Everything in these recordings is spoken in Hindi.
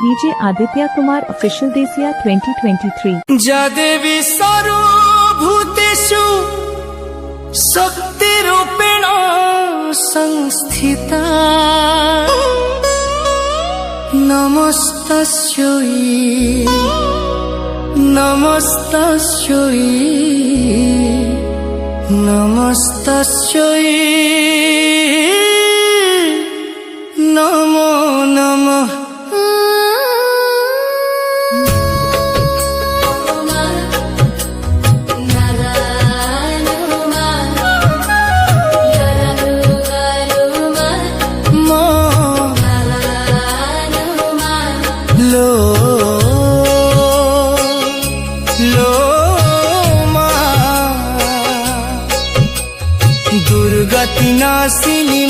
DJ Aditya Kumar Official Desia 2023 जादेवी सर्वभूतेषु शक्तिरूपेण संस्थिता नमस्तस्यै नमस्तस्यै नमस्तस्यै नमो नमः दुर्गति नाशिनी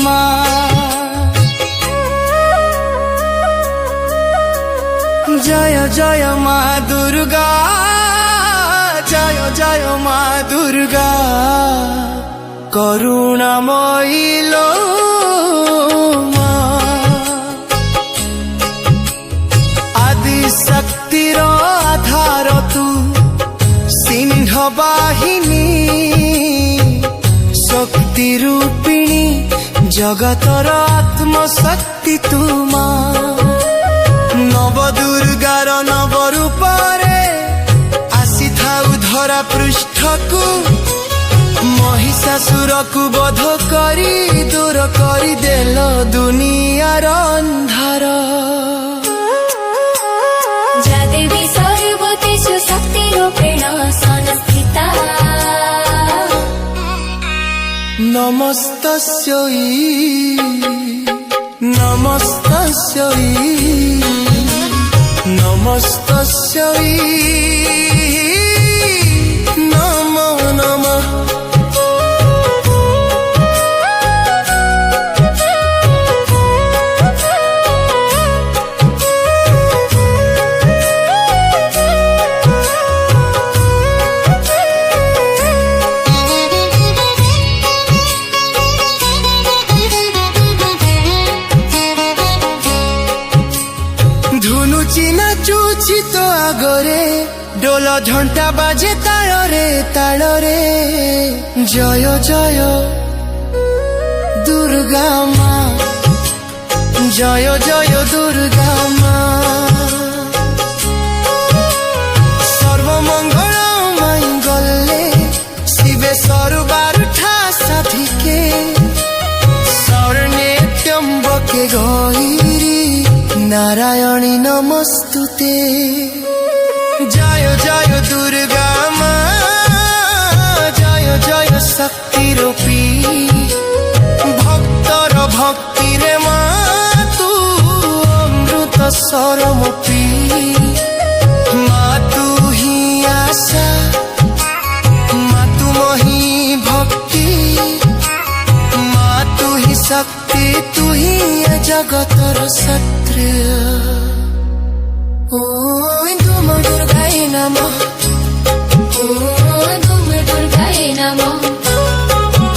जय जय माँ दुर्गा जय जय माँ दुर्गा करुणामयी लो आदि शक्तिर आधार तू सिंह बाहिनी शक्ति रूपिणी जगतर आत्मशक्ति तुमा नव दुर्गार नव रूपरे आसी थाउ धरा पृष्ठ को महिषासुर को बध करी दूर करी देल दुनियार अंधार जादेवी सर्वभूतेषु शक्ति रूपेण संस्थिता नमस्तस्यै नमस्तस्यै नमस्तस्यै नमो नमः नाचुची तो आगरे डोल घंटा बाजे ताड़रे ताड़रे जय जय दुर्गा माँ जय जय दुर्गा माँ सर्वमंगल मंगले शिवे सर्वार्था साधिके शरण्ये त्र्यंबके गौरी नारायणी नमस्तुते जय जय दुर्गा माँ जय जय शक्ति रूपी भक्तर भक्ति रे माँ तू अमृत सरमपी माँ तू ही आशा माँ तू मही भक्ति माँ तू ही शक्ति तू ही जगतर सत्य ओम दुर्गाय नमः ओम दुर्गाय नमः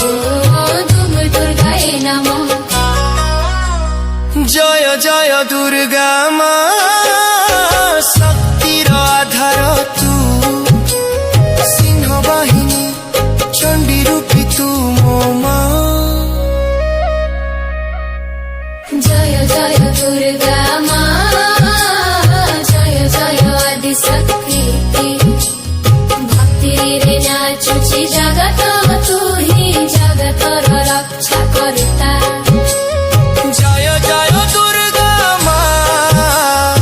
ओम दुर्गाय नमः जय जय दुर्गा माँ शक्तिर आधार तू सिंह बाहिनी चंडी रूपी तू मो माँ जय जय दुर्गा माँ जय जय आदि शक्ति भक्ति रे नाचुची जगत तू ही जगतर रक्षा करता जय जय दुर्गा माँ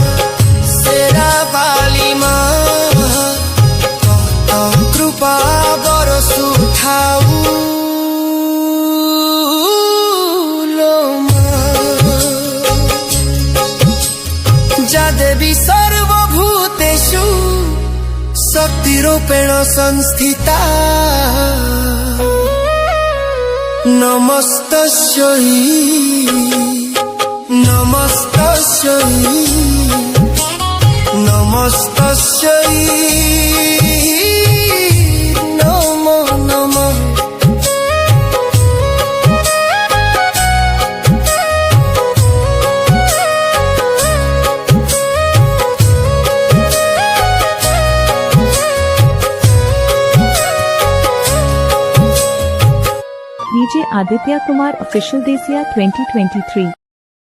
शेरा वाली माँ कृपा बरसु ठाऊ जादेवी सर्वभूतेषु शक्तिरूपेण संस्थिता नमस्तस्यै नमस्तस्यै नमस्तस्यै नमो नमः DJ Aditya Kumar Official Desia 2023